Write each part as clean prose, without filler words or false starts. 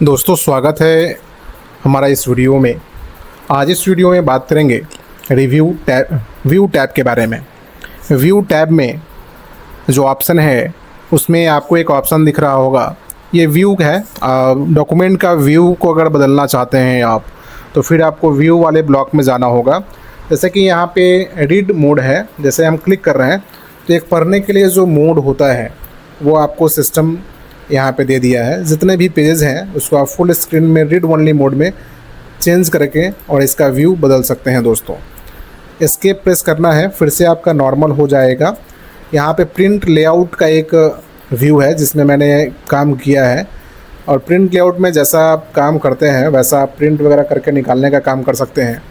दोस्तों स्वागत है हमारा इस वीडियो में। आज इस वीडियो में बात करेंगे व्यू टैब के बारे में। व्यू टैब में जो ऑप्शन है उसमें आपको एक ऑप्शन दिख रहा होगा, ये व्यू है। डॉक्यूमेंट का व्यू को अगर बदलना चाहते हैं आप तो फिर आपको व्यू वाले ब्लॉक में जाना होगा। जैसे कि यहाँ पे रीड मोड है, जैसे हम क्लिक कर रहे हैं तो एक पढ़ने के लिए जो मोड होता है वो आपको सिस्टम यहाँ पे दे दिया है। जितने भी पेजेस हैं उसको आप फुल स्क्रीन में रीड ओनली मोड में चेंज करके और इसका व्यू बदल सकते हैं दोस्तों। एस्केप प्रेस करना है, फिर से आपका नॉर्मल हो जाएगा। यहाँ पे प्रिंट लेआउट का एक व्यू है जिसमें मैंने काम किया है, और प्रिंट लेआउट में जैसा आप काम करते हैं वैसा आप प्रिंट वगैरह करके निकालने का काम कर सकते हैं।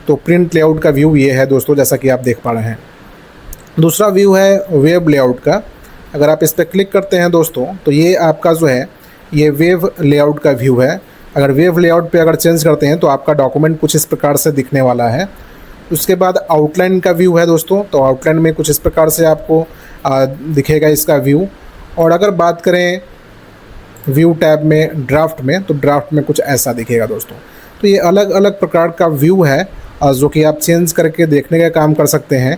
तो प्रिंट लेआउट का व्यू ये है दोस्तों, जैसा कि आप देख पा रहे हैं। दूसरा व्यू है वेब लेआउट का। अगर आप इस पर क्लिक करते हैं दोस्तों तो ये आपका जो है ये वेब लेआउट का व्यू है। अगर वेब लेआउट पे अगर चेंज करते हैं तो आपका डॉक्यूमेंट कुछ इस प्रकार से दिखने वाला है। उसके बाद आउटलाइन का व्यू है दोस्तों, तो आउटलाइन में कुछ इस प्रकार से आपको दिखेगा इसका व्यू। और अगर बात करें व्यू टैब में ड्राफ्ट में, तो ड्राफ्ट में कुछ ऐसा दिखेगा दोस्तों। तो ये अलग अलग प्रकार का व्यू है जो कि आप चेंज करके देखने का काम कर सकते हैं।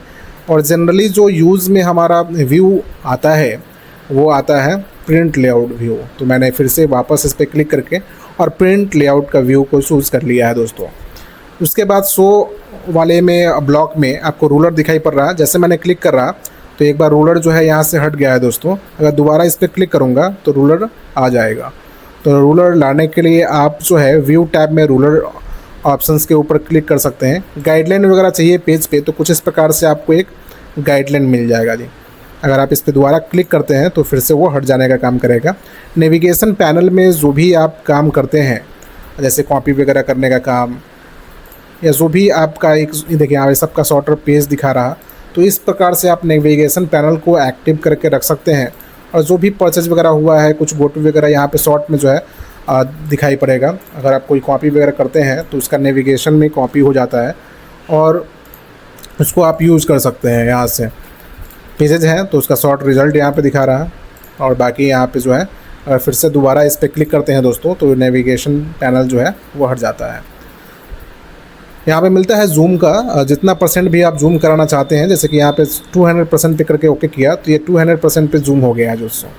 और जनरली जो यूज़ में हमारा व्यू आता है वो आता है प्रिंट लेआउट व्यू। तो मैंने फिर से वापस इस पर क्लिक करके और प्रिंट लेआउट का व्यू को चूज़ कर लिया है दोस्तों। उसके बाद शो वाले में ब्लॉक में आपको रूलर दिखाई पड़ रहा है। जैसे मैंने क्लिक कर रहा तो एक बार रूलर जो है यहाँ से हट गया है दोस्तों। अगर दोबारा इस पर क्लिक करूँगा तो रूलर आ जाएगा। तो रूलर लाने के लिए आप जो है व्यू टैब में रूलर ऑप्शंस के ऊपर क्लिक कर सकते हैं। गाइडलाइन वगैरह चाहिए पेज पे तो कुछ इस प्रकार से आपको एक गाइडलाइन मिल जाएगा जी। अगर आप इस पर दोबारा क्लिक करते हैं तो फिर से वो हट जाने का काम करेगा। नेविगेशन पैनल में जो भी आप काम करते हैं, जैसे कॉपी वगैरह करने का काम या जो भी आपका एक देखिए यहाँ सबका सॉर्टर पेज दिखा रहा, तो इस प्रकार से आप नेविगेशन पैनल को एक्टिव करके रख सकते हैं। और जो भी परचेज वगैरह हुआ है, कुछ गोटू वगैरह यहाँ पे शॉर्ट में जो है दिखाई पड़ेगा। अगर आप कोई कॉपी वगैरह करते हैं तो उसका नेविगेशन में कॉपी हो जाता है और उसको आप यूज़ कर सकते हैं। यहाँ से पेजेज हैं तो उसका शॉर्ट रिज़ल्ट यहाँ पे दिखा रहा है, और बाकी यहाँ पे जो है अगर फिर से दोबारा इस पर क्लिक करते हैं दोस्तों तो नेविगेशन पैनल जो है वो हट जाता है। यहाँ पे मिलता है जूम का, जितना परसेंट भी आप जूम कराना चाहते हैं। जैसे कि यहाँ पे 200% पे करके ओके किया तो ये 200% पे जूम हो गया है दोस्तों।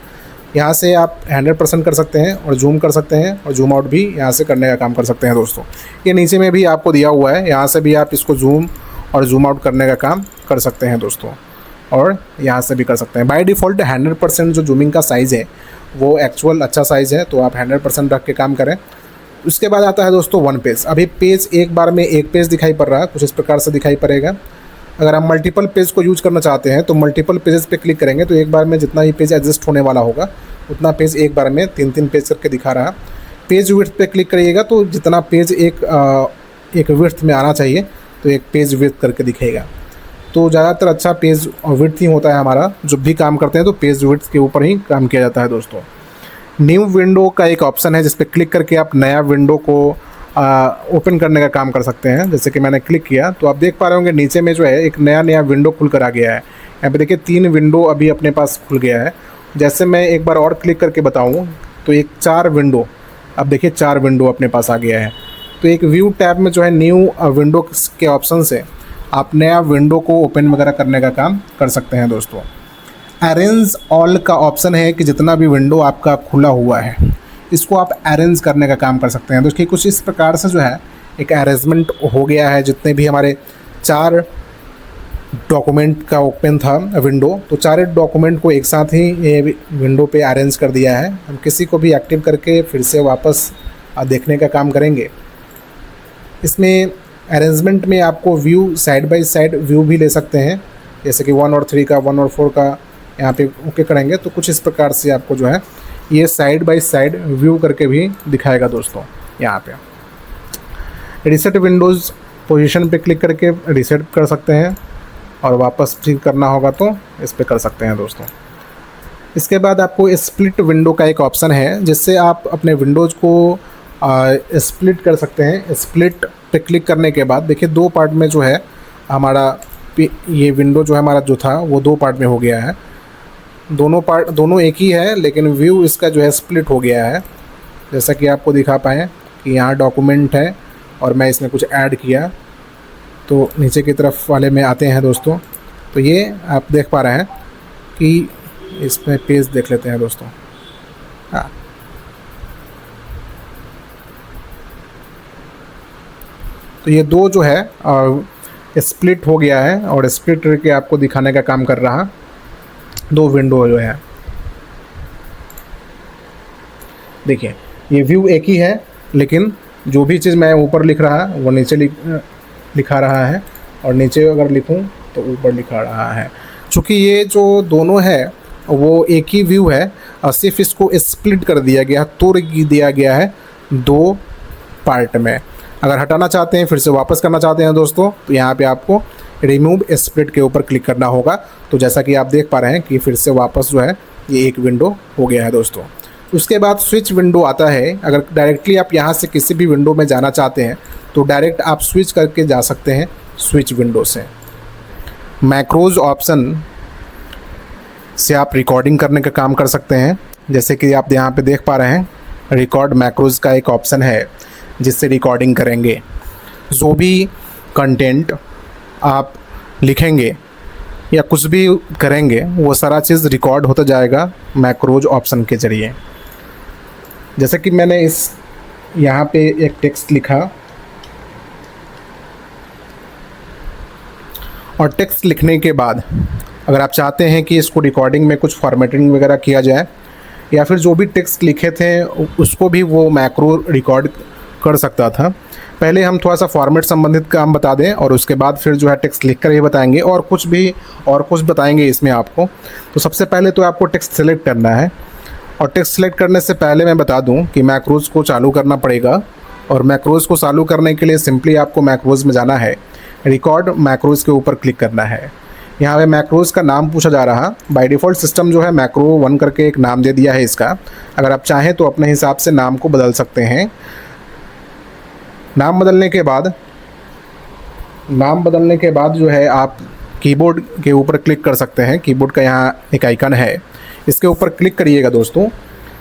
यहाँ से आप 100% कर सकते हैं और जूम कर सकते हैं, और जूम आउट भी यहाँ से करने का काम कर सकते हैं दोस्तों। ये नीचे में भी आपको दिया हुआ है, यहाँ से भी आप इसको जूम और जूम आउट करने का काम कर सकते हैं दोस्तों, और यहाँ से भी कर सकते हैं। बाय डिफ़ॉल्ट 100% जो जूमिंग का साइज़ है वो एक्चुअल अच्छा साइज़ है, तो आप 100% रख के काम करें। उसके बाद आता है दोस्तों वन पेज। अभी पेज एक बार में एक पेज दिखाई पड़ रहा है, कुछ इस प्रकार से दिखाई पड़ेगा। अगर आप मल्टीपल पेज को यूज़ करना चाहते हैं तो मल्टीपल पेजेस पे क्लिक करेंगे तो एक बार में जितना भी पेज एडजस्ट होने वाला होगा उतना पेज एक बार में 3-3 पेज करके दिखा रहा है। पेज विड्थ पे क्लिक करिएगा तो जितना पेज एक विड्थ में आना चाहिए तो एक पेज विड्थ करके दिखेगा। तो ज़्यादातर अच्छा पेज विड्थ ही होता है हमारा। जब भी काम करते हैं तो पेज विड्थ के ऊपर ही काम किया जाता है दोस्तों। न्यू विंडो का एक ऑप्शन है जिस पर क्लिक करके आप नया विंडो को ओपन करने का काम कर सकते हैं। जैसे कि मैंने क्लिक किया तो आप देख पा रहे होंगे नीचे में जो है एक नया विंडो खुल कर आ गया है। यहाँ पे देखिए 3 विंडो अभी अपने पास खुल गया है। जैसे मैं एक बार और क्लिक करके बताऊँ तो एक 4 विंडो, अब देखिए 4 विंडो अपने पास आ गया है। तो एक व्यू टैब में जो है न्यू विंडो के ऑप्शन से आप नया विंडो को ओपन वगैरह करने का काम कर सकते हैं दोस्तों। अरेंज ऑल का ऑप्शन है कि जितना भी विंडो आपका खुला हुआ है इसको आप अरेंज करने का काम कर सकते हैं। तो इसकी कुछ इस प्रकार से जो है एक अरेंजमेंट हो गया है। जितने भी हमारे 4 डॉक्यूमेंट का ओपन था विंडो, तो 4 डॉक्यूमेंट को एक साथ ही ये विंडो पे अरेंज कर दिया है। हम किसी को भी एक्टिव करके फिर से वापस देखने का काम करेंगे। इसमें अरेंजमेंट में आपको view side by side view भी ले सकते हैं, जैसे कि 1 और 3 का, 1 और 4 का यहाँ पे ओके करेंगे तो कुछ इस प्रकार से आपको जो है ये साइड बाय साइड व्यू करके भी दिखाएगा दोस्तों। यहाँ पे रीसेट विंडोज़ पोजीशन पे क्लिक करके रीसेट कर सकते हैं, और वापस ठीक करना होगा तो इस पर कर सकते हैं दोस्तों। इसके बाद आपको स्प्लिट विंडो का एक ऑप्शन है जिससे आप अपने विंडोज़ को स्प्लिट कर सकते हैं। स्प्लिट पे क्लिक करने के बाद देखिए 2 पार्ट में जो है हमारा ये विंडो जो है हमारा जो था वो 2 पार्ट में हो गया है। दोनों एक ही है लेकिन व्यू इसका जो है स्प्लिट हो गया है। जैसा कि आपको दिखा पाएँ कि यहाँ डॉक्यूमेंट है और मैं इसमें कुछ ऐड किया, तो नीचे की तरफ वाले में आते हैं दोस्तों। तो ये आप देख पा रहे हैं कि इसमें पेज देख लेते हैं दोस्तों। हाँ, तो ये दो जो है स्प्लिट हो गया है और स्प्लिट करके आपको दिखाने का काम कर रहा दो विंडो जो है। देखिए ये व्यू एक ही है, लेकिन जो भी चीज़ मैं ऊपर लिख रहा वो नीचे लिखा रहा है, और नीचे अगर लिखूं तो ऊपर लिखा रहा है। चूँकि ये जो दोनों है वो एक ही व्यू है, और सिर्फ इसको स्प्लिट कर दिया गया, तोड़ दिया गया है दो पार्ट में। अगर हटाना चाहते हैं, फिर से वापस करना चाहते हैं दोस्तों, तो यहाँ पे आपको रिमूव स्प्लिट के ऊपर क्लिक करना होगा। तो जैसा कि आप देख पा रहे हैं कि फिर से वापस जो है ये एक विंडो हो गया है दोस्तों। उसके बाद स्विच विंडो आता है। अगर डायरेक्टली आप यहाँ से किसी भी विंडो में जाना चाहते हैं तो डायरेक्ट आप स्विच करके जा सकते हैं स्विच विंडो से। मैक्रोज ऑप्शन से आप रिकॉर्डिंग करने का काम कर सकते हैं। जैसे कि आप यहाँ पे देख पा रहे हैं, रिकॉर्ड मैक्रोज का एक ऑप्शन है जिससे रिकॉर्डिंग करेंगे। जो भी कंटेंट आप लिखेंगे या कुछ भी करेंगे वो सारा चीज़ रिकॉर्ड होता जाएगा मैक्रोज ऑप्शन के ज़रिए। जैसे कि मैंने यहाँ पे एक टेक्स्ट लिखा, और टेक्स्ट लिखने के बाद अगर आप चाहते हैं कि इसको रिकॉर्डिंग में कुछ फॉर्मेटिंग वगैरह किया जाए, या फिर जो भी टेक्स्ट लिखे थे उसको भी वो मैक्रो रिकॉर्ड कर सकता था। पहले हम थोड़ा सा फॉर्मेट संबंधित काम बता दें और उसके बाद फिर जो है टेक्स्ट लिख कर ही बताएंगे, और कुछ बताएंगे इसमें आपको। तो सबसे पहले तो आपको टेक्स्ट सेलेक्ट करना है, और टेक्स्ट सेलेक्ट करने से पहले मैं बता दूं कि मैक्रोज को चालू करना पड़ेगा। और मैक्रोज को चालू करने के लिए सिंपली आपको मैक्रोज में जाना है, रिकॉर्ड मैक्रोज के ऊपर क्लिक करना है। यहाँ पे मैक्रोज का नाम पूछा जा रहा। बाय डिफ़ॉल्ट सिस्टम जो है मैक्रो 1 करके एक नाम दे दिया है इसका। अगर आप चाहें तो अपने हिसाब से नाम को बदल सकते हैं। नाम बदलने के बाद जो है आप कीबोर्ड के ऊपर क्लिक कर सकते हैं। कीबोर्ड का यहाँ एक आइकन है, इसके ऊपर क्लिक करिएगा दोस्तों।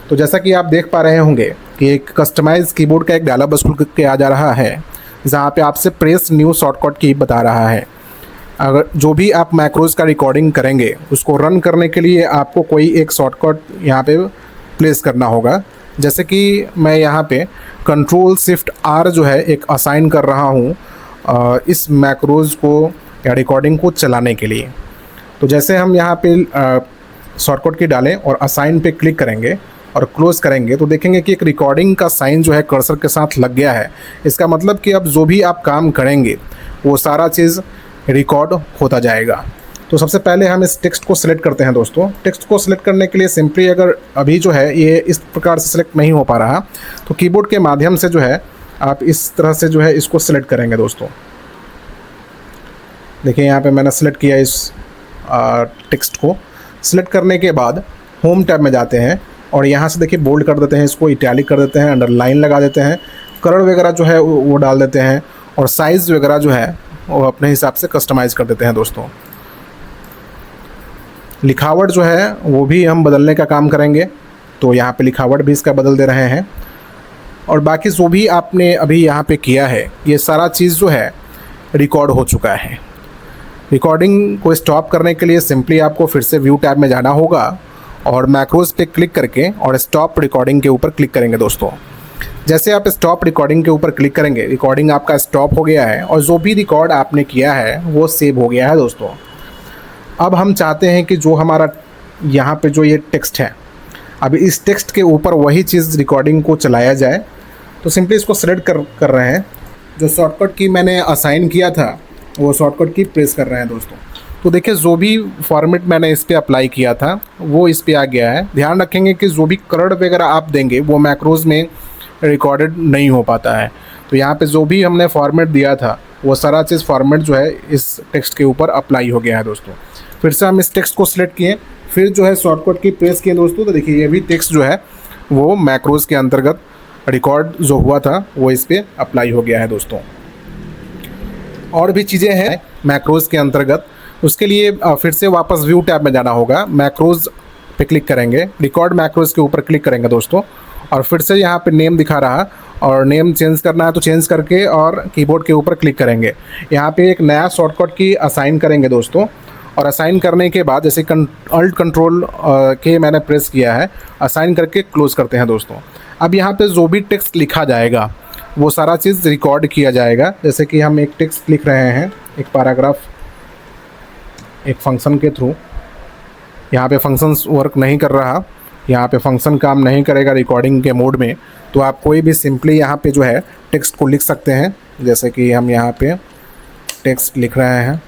तो जैसा कि आप देख पा रहे होंगे कि एक कस्टमाइज कीबोर्ड का एक डायलॉग बॉक्स खुल के आ जा रहा है, जहाँ पे आपसे प्रेस न्यू शॉर्टकट की बता रहा है। अगर जो भी आप मैक्रोज का रिकॉर्डिंग करेंगे उसको रन करने के लिए आपको कोई एक शॉर्टकट यहाँ पे प्लेस करना होगा। जैसे कि मैं यहाँ पे Ctrl+Shift+R जो है एक असाइन कर रहा हूँ इस मैक्रोज को या रिकॉर्डिंग को चलाने के लिए। तो जैसे हम यहाँ पे शॉर्टकट की डालें और असाइन पे क्लिक करेंगे और क्लोज़ करेंगे, तो देखेंगे कि एक रिकॉर्डिंग का साइन जो है कर्सर के साथ लग गया है। इसका मतलब कि अब जो भी आप काम करेंगे वो सारा चीज़ रिकॉर्ड होता जाएगा। तो सबसे पहले हम इस टेक्स्ट को सिलेक्ट करते हैं दोस्तों। टेक्स्ट को सिलेक्ट करने के लिए सिंपली, अगर अभी जो है ये इस प्रकार से सिलेक्ट नहीं हो पा रहा, तो कीबोर्ड के माध्यम से जो है आप इस तरह से जो है इसको सिलेक्ट करेंगे दोस्तों। देखिए यहाँ पे मैंने सेलेक्ट किया इस टेक्स्ट को। सिलेक्ट करने के बाद होम टैब में जाते हैं और यहाँ से देखिए बोल्ड कर देते हैं, इसको इटैलिक कर देते हैं, अंडरलाइन लगा देते हैं, कलर वगैरह जो है वो डाल देते हैं, और साइज़ वगैरह जो है वो अपने हिसाब से कस्टमाइज़ कर देते हैं दोस्तों। लिखावट जो है वो भी हम बदलने का काम करेंगे, तो यहाँ पे लिखावट भी इसका बदल दे रहे हैं। और बाकी जो भी आपने अभी यहाँ पे किया है ये सारा चीज़ जो है रिकॉर्ड हो चुका है। रिकॉर्डिंग को स्टॉप करने के लिए सिंपली आपको फिर से व्यू टैब में जाना होगा और मैक्रोज पे क्लिक करके और स्टॉप रिकॉर्डिंग के ऊपर क्लिक करेंगे दोस्तों। जैसे आप स्टॉप रिकॉर्डिंग के ऊपर क्लिक करेंगे, रिकॉर्डिंग आपका स्टॉप हो गया है और जो भी रिकॉर्ड आपने किया है वो सेव हो गया है दोस्तों। अब हम चाहते हैं कि जो हमारा यहाँ पे जो ये टेक्स्ट है, अब इस टेक्स्ट के ऊपर वही चीज़ रिकॉर्डिंग को चलाया जाए। तो सिंपली इसको सेलेक्ट कर रहे हैं। जो शॉर्टकट की मैंने असाइन किया था वो शॉर्टकट की प्रेस कर रहे हैं दोस्तों। तो देखिए जो भी फॉर्मेट मैंने इस पर अप्लाई किया था वो इस पर आ गया है। ध्यान रखेंगे कि जो भी कलर वगैरह आप देंगे वो मैक्रोज में रिकॉर्डेड नहीं हो पाता है। तो यहाँ पे जो भी हमने फॉर्मेट दिया था वो सारा चीज़ फॉर्मेट जो है इस टेक्स्ट के ऊपर अप्लाई हो गया है दोस्तों। फिर से हम इस टेक्स्ट को सिलेक्ट किए, फिर जो है शॉर्टकट की प्रेस किए दोस्तों। तो देखिए ये भी टेक्स्ट जो है वो मैक्रोज के अंतर्गत रिकॉर्ड जो हुआ था वो इस पर अप्लाई हो गया है दोस्तों। और भी चीज़ें हैं मैक्रोज के अंतर्गत, उसके लिए फिर से वापस व्यू टैब में जाना होगा। मैक्रोज पे क्लिक करेंगे, रिकॉर्ड मैक्रोज के ऊपर क्लिक करेंगे दोस्तों, और फिर से यहाँ पे नेम दिखा रहा, और नेम चेंज करना है तो चेंज करके और कीबोर्ड के ऊपर क्लिक करेंगे। यहाँ पे एक नया शॉर्टकट की असाइन करेंगे दोस्तों, और असाइन करने के बाद जैसे अल्ट कंट्रोल के मैंने प्रेस किया है, असाइन करके क्लोज़ करते हैं दोस्तों। अब यहाँ पे जो भी टेक्स्ट लिखा जाएगा वो सारा चीज़ रिकॉर्ड किया जाएगा। जैसे कि हम एक टेक्स्ट लिख रहे हैं, एक पैराग्राफ, एक फंक्शन के थ्रू। यहाँ पे फंक्शंस वर्क नहीं कर रहा, यहाँ पे फंक्शन काम नहीं करेगा रिकॉर्डिंग के मोड में, तो आप कोई भी सिंपली यहाँ पे जो है टेक्स्ट को लिख सकते हैं। जैसे कि हम यहाँ पे टेक्स्ट लिख रहे हैं,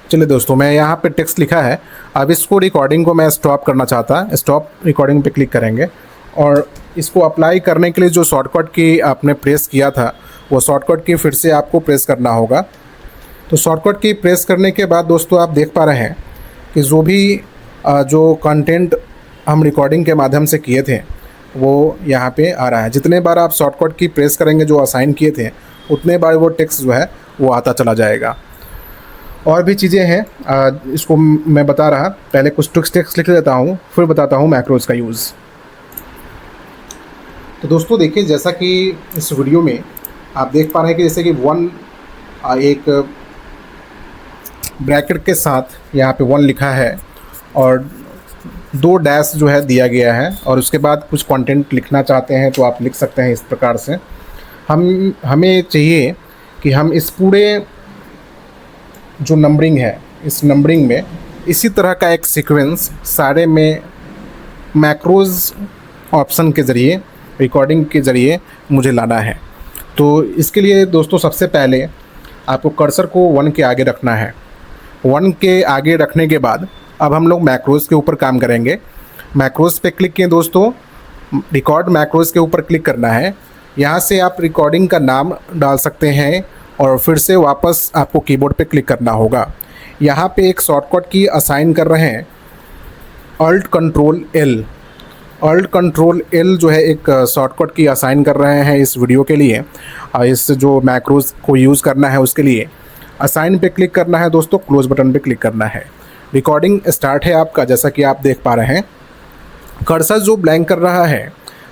चलिए दोस्तों मैं यहाँ पे टेक्स्ट लिखा है। अब इसको रिकॉर्डिंग को मैं स्टॉप करना चाहता, स्टॉप रिकॉर्डिंग पे क्लिक करेंगे, और इसको अप्लाई करने के लिए जो शॉर्टकट की आपने प्रेस किया था वो शॉर्टकट की फिर से आपको प्रेस करना होगा। तो शॉर्टकट की प्रेस करने के बाद दोस्तों आप देख पा रहे हैं कि जो भी जो कंटेंट हम रिकॉर्डिंग के माध्यम से किए थे वो यहाँ पे आ रहा है। जितने बार आप शॉर्टकट की प्रेस करेंगे जो असाइन किए थे, उतने बार वो टेक्स्ट जो है वो आता चला जाएगा। और भी चीज़ें हैं, इसको मैं बता रहा, पहले कुछ टेक्स्ट लिख लेता हूँ, फिर बताता हूँ मैक्रोज का यूज़। तो दोस्तों देखिए, जैसा कि इस वीडियो में आप देख पा रहे हैं कि जैसे कि एक ब्रैकेट के साथ यहाँ पे 1 लिखा है और 2 डैश जो है दिया गया है, और उसके बाद कुछ कंटेंट लिखना चाहते हैं तो आप लिख सकते हैं इस प्रकार से। हमें चाहिए कि हम इस पूरे जो नंबरिंग है, इस नंबरिंग में इसी तरह का एक सीक्वेंस सारे में मैक्रोज ऑप्शन के ज़रिए, रिकॉर्डिंग के ज़रिए मुझे लाना है। तो इसके लिए दोस्तों सबसे पहले आपको कर्सर को 1 के आगे रखना है। 1 के आगे रखने के बाद अब हम लोग मैक्रोज के ऊपर काम करेंगे। मैक्रोज पे क्लिक किए दोस्तों, रिकॉर्ड मैक्रोज के ऊपर क्लिक करना है। यहाँ से आप रिकॉर्डिंग का नाम डाल सकते हैं और फिर से वापस आपको कीबोर्ड पे क्लिक करना होगा। यहाँ पे एक शॉर्टकट की असाइन कर रहे हैं, alt control L. Alt control L जो है एक शॉर्टकट की असाइन कर रहे हैं इस वीडियो के लिए, इस जो मैक्रोज को यूज़ करना है उसके लिए। असाइन पे क्लिक करना है दोस्तों, क्लोज बटन पे क्लिक करना है। रिकॉर्डिंग स्टार्ट है आपका, जैसा कि आप देख पा रहे हैं। कर्सर जो ब्लैंक कर रहा है,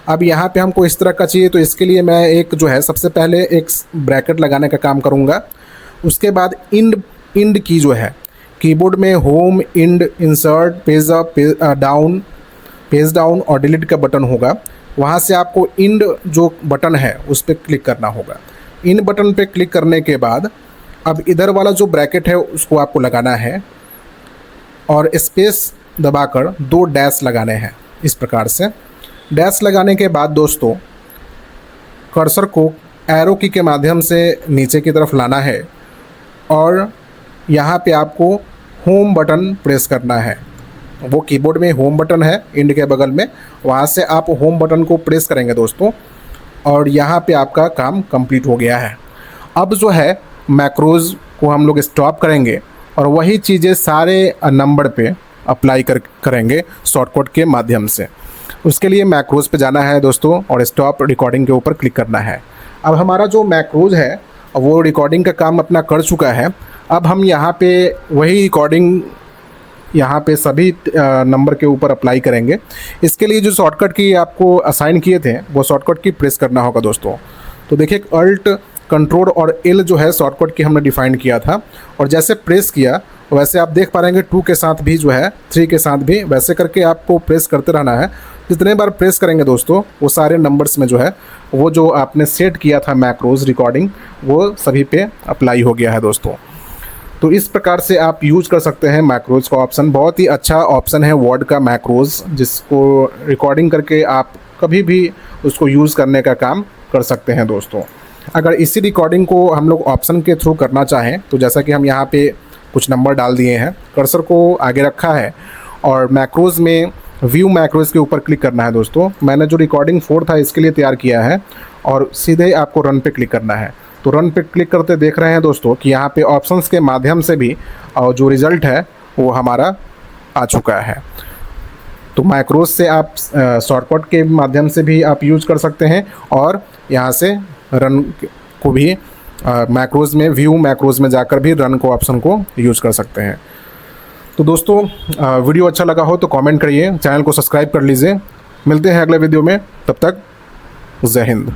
अब यहाँ पे हमको इस तरह का चाहिए, तो इसके लिए मैं एक जो है सबसे पहले एक ब्रैकेट लगाने का काम करूँगा। उसके बाद इंड की जो है कीबोर्ड में home, end, insert, page up, page down और डिलीट का बटन होगा। वहाँ से आपको इंड जो बटन है उस पर क्लिक करना होगा। इंड बटन पे क्लिक करने के बाद अब इधर वाला जो ब्रैकेट है उसको आपको लगाना है और स्पेस दबाकर 2 डैश लगाने हैं इस प्रकार से। डैश लगाने के बाद दोस्तों कर्सर को एरो की के माध्यम से नीचे की तरफ लाना है और यहाँ पे आपको होम बटन प्रेस करना है। वो कीबोर्ड में होम बटन है इंड के बगल में, वहाँ से आप होम बटन को प्रेस करेंगे दोस्तों, और यहाँ पे आपका काम कंप्लीट हो गया है। अब जो है मैक्रोज को हम लोग स्टॉप करेंगे और वही चीज़ें सारे नंबर पे अप्लाई करेंगे शॉर्टकट के माध्यम से। उसके लिए मैक्रोज पे जाना है दोस्तों और स्टॉप रिकॉर्डिंग के ऊपर क्लिक करना है। अब हमारा जो मैक्रोज है वो रिकॉर्डिंग का काम अपना कर चुका है। अब हम यहाँ पे वही रिकॉर्डिंग यहाँ पे सभी नंबर के ऊपर अप्लाई करेंगे। इसके लिए जो शॉर्टकट की आपको असाइन किए थे वो शॉर्टकट की प्रेस करना होगा दोस्तों। तो देखिए अल्ट कंट्रोल और एल जो है शॉर्टकट की हमने डिफाइन किया था, और जैसे प्रेस किया वैसे आप देख पा रहे हैं 2 के साथ भी जो है 3 के साथ भी वैसे करके आपको प्रेस करते रहना है। जितने बार प्रेस करेंगे दोस्तों वो सारे नंबर्स में जो है वो जो आपने सेट किया था मैक्रोज रिकॉर्डिंग वो सभी पे अप्लाई हो गया है दोस्तों। तो इस प्रकार से आप यूज कर सकते हैं मैक्रोज का ऑप्शन। बहुत ही अच्छा ऑप्शन है वर्ड का मैक्रोज, जिसको रिकॉर्डिंग करके आप कभी भी उसको यूज़ करने का काम कर सकते हैं दोस्तों। अगर इसी रिकॉर्डिंग को हम लोग ऑप्शन के थ्रू करना चाहें तो जैसा कि हम यहाँ पे कुछ नंबर डाल दिए हैं, कर्सर को आगे रखा है और मैक्रोज में व्यू मैक्रोज के ऊपर क्लिक करना है दोस्तों। मैंने जो रिकॉर्डिंग 4 था इसके लिए तैयार किया है और सीधे आपको रन पे क्लिक करना है। तो रन पे क्लिक करते देख रहे हैं दोस्तों कि यहाँ पे ऑप्शंस के माध्यम से भी जो रिज़ल्ट है वो हमारा आ चुका है। तो तो मैक्रोज से आप शॉर्टकट के माध्यम से भी आप यूज कर सकते हैं, और यहाँ से रन को भी मैक्रोज में, व्यू मैक्रोज में जाकर भी रन को ऑप्शन को यूज कर सकते हैं। तो दोस्तों वीडियो अच्छा लगा हो तो कमेंट करिए, चैनल को सब्सक्राइब कर लीजिए। मिलते हैं अगले वीडियो में, तब तक जय हिंद।